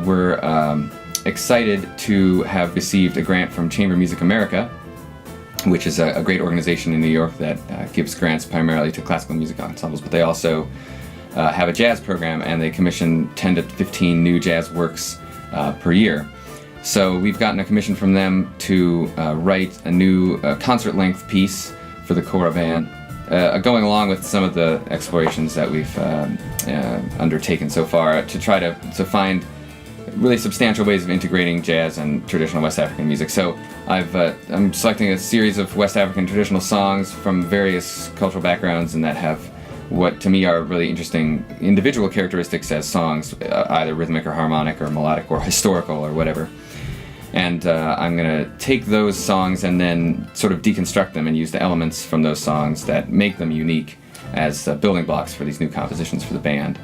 We're excited to have received a grant from Chamber Music America, which is a great organization in New York that gives grants primarily to classical music ensembles, but they also have a jazz program, and they commission 10 to 15 new jazz works per year. So we've gotten a commission from them to write a new concert-length piece for the Cora Band, going along with some of the explorations that we've undertaken so far to try to find really substantial ways of integrating jazz and traditional West African music. So I'm selecting a series of West African traditional songs from various cultural backgrounds and that have what to me are really interesting individual characteristics as songs, either rhythmic or harmonic or melodic or historical or whatever. And I'm going to take those songs and then sort of deconstruct them and use the elements from those songs that make them unique as building blocks for these new compositions for the band.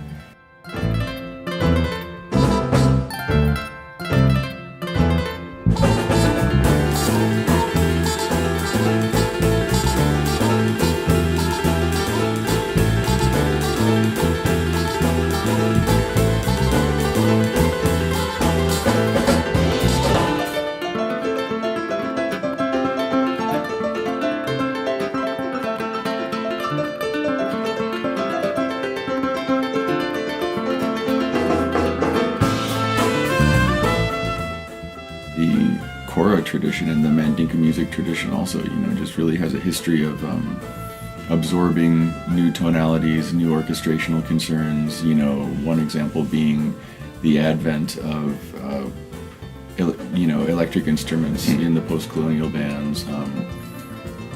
The Kora tradition and the Mandinka music tradition also, just really has a history of absorbing new tonalities, new orchestrational concerns. One example being the advent of electric instruments in the post-colonial bands.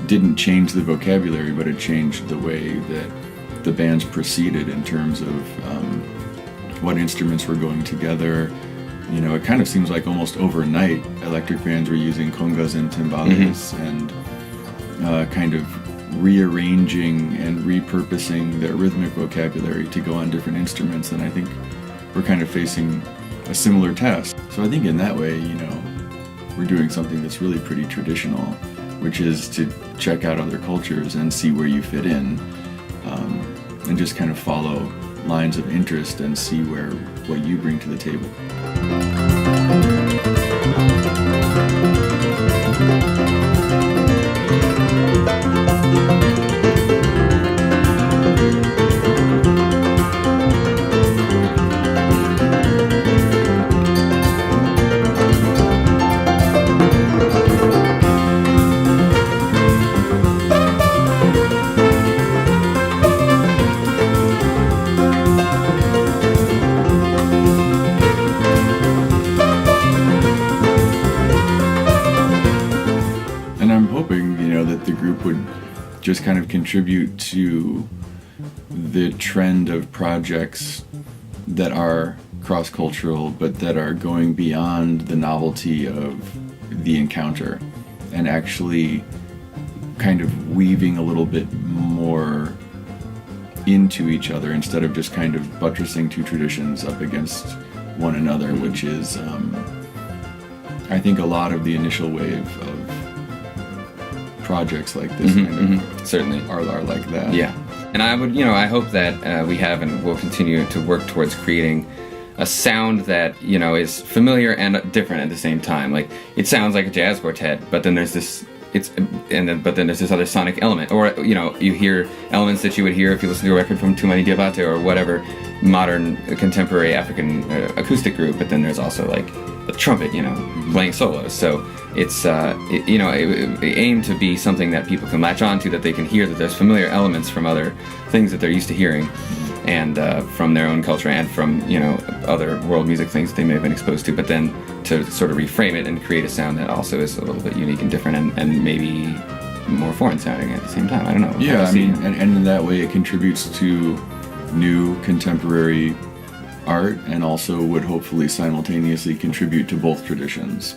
Didn't change the vocabulary, but it changed the way that the bands proceeded in terms of what instruments were going together. It kind of seems like almost overnight electric bands were using congas and timbales and kind of rearranging and repurposing their rhythmic vocabulary to go on different instruments, and I think we're kind of facing a similar task. So I think in that way, we're doing something that's really pretty traditional, which is to check out other cultures and see where you fit in, and just kind of follow lines of interest and see what you bring to the table. And I'm hoping, that the group would just kind of contribute to the trend of projects that are cross-cultural, but that are going beyond the novelty of the encounter and actually kind of weaving a little bit more into each other instead of just kind of buttressing two traditions up against one another, which is, I think, a lot of the initial wave of projects like this certainly are like that. Yeah, and I hope that we have and will continue to work towards creating a sound that is familiar and different at the same time. Like, it sounds like a jazz quartet, but then there's this there's this other sonic element, or you hear elements that you would hear if you listen to a record from Tumani Diabate or whatever modern contemporary African acoustic group. But then there's also like the trumpet, playing solos. So it's it aimed to be something that people can latch on to, that they can hear that there's familiar elements from other things that they're used to hearing, and from their own culture and from other world music things that they may have been exposed to, but then to sort of reframe it and create a sound that also is a little bit unique and different and maybe more foreign sounding at the same time. I don't know. Yeah, and in that way it contributes to new contemporary art and also would hopefully simultaneously contribute to both traditions.